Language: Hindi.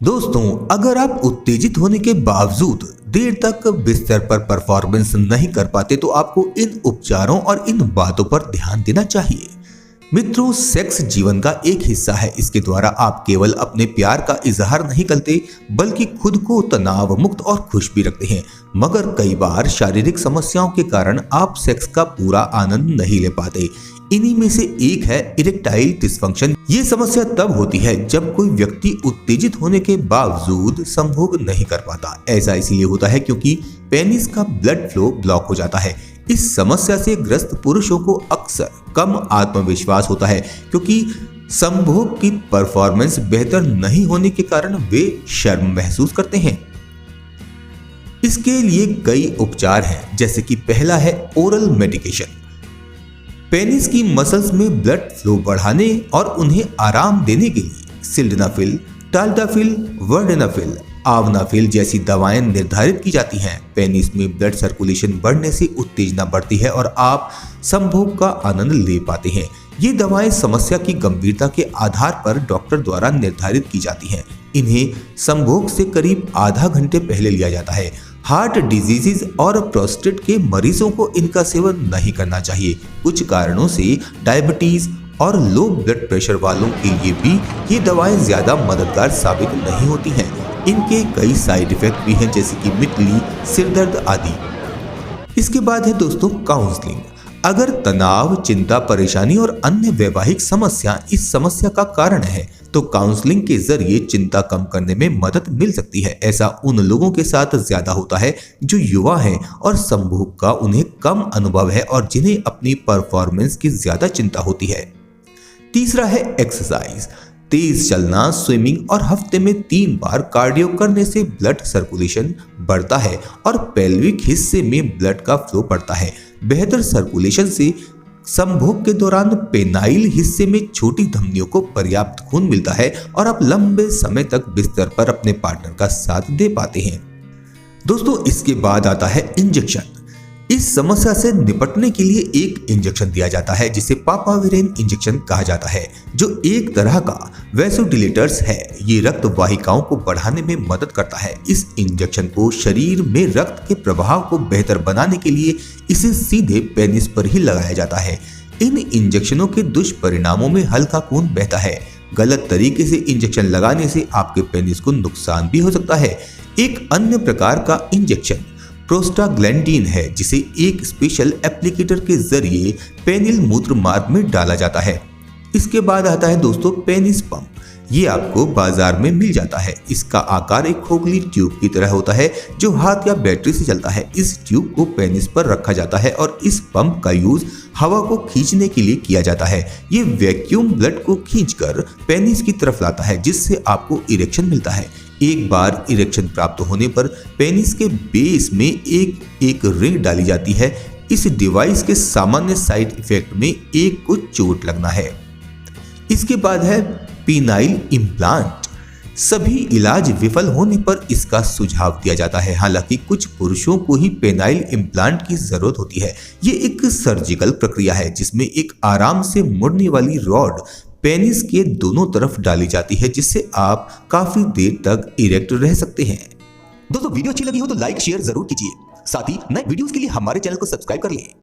दोस्तों, अगर आप उत्तेजित होने के बावजूद देर तक बिस्तर पर परफॉर्मेंस नहीं कर पाते तो आपको इन उपचारों और इन बातों पर ध्यान देना चाहिए। मित्रों, सेक्स जीवन का एक हिस्सा है। इसके द्वारा आप केवल अपने प्यार का इजहार नहीं करते बल्कि खुद को तनाव मुक्त और खुश भी रखते हैं। मगर कई बार शारीरिक समस्याओं के कारण आप सेक्स का पूरा आनंद नहीं ले पाते। इन्हीं में से एक है इरेक्टाइल डिसफंक्शन। ये समस्या तब होती है जब कोई व्यक्ति उत्तेजित होने के बावजूद संभोग नहीं कर पाता। ऐसा इसलिए होता है क्योंकि पेनिस का ब्लड फ्लो ब्लॉक हो जाता है। इस समस्या से ग्रस्त पुरुषों को अक्सर कम आत्मविश्वास होता है क्योंकि संभोग की परफॉर्मेंस बेहतर नहीं होने के कारण वे शर्म महसूस करते हैं। इसके लिए कई उपचार हैं, जैसे कि पहला है ओरल मेडिकेशन। पेनिस की मसल्स में ब्लड फ्लो बढ़ाने और उन्हें आराम देने के लिए सिल्डेनाफिल, टाल्डाफिल, वर्डेनाफिल, आवनाफिल जैसी दवाएं निर्धारित की जाती हैं। पेनिस में ब्लड सर्कुलेशन बढ़ने से उत्तेजना बढ़ती है और आप संभोग का आनंद ले पाते हैं। ये दवाएं समस्या की गंभीरता के आधार पर डॉक्टर द्वारा निर्धारित की जाती हैं। इन्हें संभोग से करीब आधा घंटे पहले लिया जाता है। हार्ट डिजीजेज और प्रोस्टेट के मरीजों को इनका सेवन नहीं करना चाहिए। कुछ कारणों से डायबिटीज और लो ब्लड प्रेशर वालों के लिए भी ये दवाएं ज्यादा मददगार साबित नहीं होती हैं। इनके कई साइड इफेक्ट भी हैं, जैसे कि मितली, सिरदर्द आदि। इसके बाद है दोस्तों काउंसलिंग। अगर तनाव, चिंता, परेशानी और अन्य वैवाहिक समस्या इस समस्या का कारण है तो काउंसलिंग के जरिए चिंता कम करने में मदद मिल सकती है। ऐसा उन लोगों के साथ ज्यादा होता है जो युवा हैं और संभोग का उन्हें कम अनुभव है और जिन्हें अपनी परफॉर्मेंस की ज्यादा चिंता होती है। तीसरा है एक्सरसाइज। तेज चलना, स्विमिंग और हफ्ते में 3 बार कार्डियो करने से ब्लड सर्कुलेशन बढ़ता है और पेल्विक हिस्से में ब्लड का फ्लो बढ़ता है। बेहतर सर्कुलेशन से संभोग के दौरान पेनाइल हिस्से में छोटी धमनियों को पर्याप्त खून मिलता है और आप लंबे समय तक बिस्तर पर अपने पार्टनर का साथ दे पाते हैं। दोस्तों, इसके बाद आता है इंजेक्शन। इस समस्या से निपटने के लिए एक इंजेक्शन दिया जाता है जिसे पापाविरेन इंजेक्शन कहा जाता है, जो एक तरह का वैसोडिलेटर्स है। ये रक्त वाहिकाओं को बढ़ाने में मदद करता है। इस इंजेक्शन को शरीर में रक्त के प्रवाह को बेहतर बनाने के लिए इसे सीधे पेनिस पर ही लगाया जाता है। इन इंजेक्शनों के दुष्परिणामों में हल्का खून बहता है। गलत तरीके से इंजेक्शन लगाने से आपके पेनिस को नुकसान भी हो सकता है। एक अन्य प्रकार का इंजेक्शन प्रोस्टाग्लैंडिन है, जिसे एक स्पेशल एप्लीकेटर के जरिए पेनिल मूत्र मार्ग में डाला जाता है। इसके बाद आता है दोस्तों पेनिस पंप। ये आपको बाजार में मिल जाता है। इसका आकार एक खोखली ट्यूब की तरह होता है जो हाथ या बैटरी से चलता है। इस ट्यूब को पेनिस पर रखा जाता है और इस पंप का यूज हवा को खींचने के लिए किया जाता है। ये वैक्यूम ब्लड को खींचकर पेनिस की तरफ लाता है, जिससे आपको इरेक्शन मिलता है। एक बार इरेक्शन प्राप्त होने पर पेनिस के बेस में एक रिंग डाली जाती है। इस डिवाइस के सामान्य साइड इफेक्ट में एक को चोट लगना है। इसके बाद है पेनाइल इम्प्लांट। सभी इलाज विफल होने पर इसका सुझाव दिया जाता है। हालांकि कुछ पुरुषों को ही पेनाइल इम्प्लांट की जरूरत होती है। ये एक सर्जिकल प्रक्रिया है जिसमें एक आराम से मुड़ने वाली रॉड पेनिस के दोनों तरफ डाली जाती है, जिससे आप काफी देर तक इरेक्ट रह सकते हैं। दोस्तों, वीडियो अच्छी लगी हो तो लाइक शेयर जरूर कीजिए। साथ ही नए वीडियोस के लिए हमारे चैनल को सब्सक्राइब कर लें।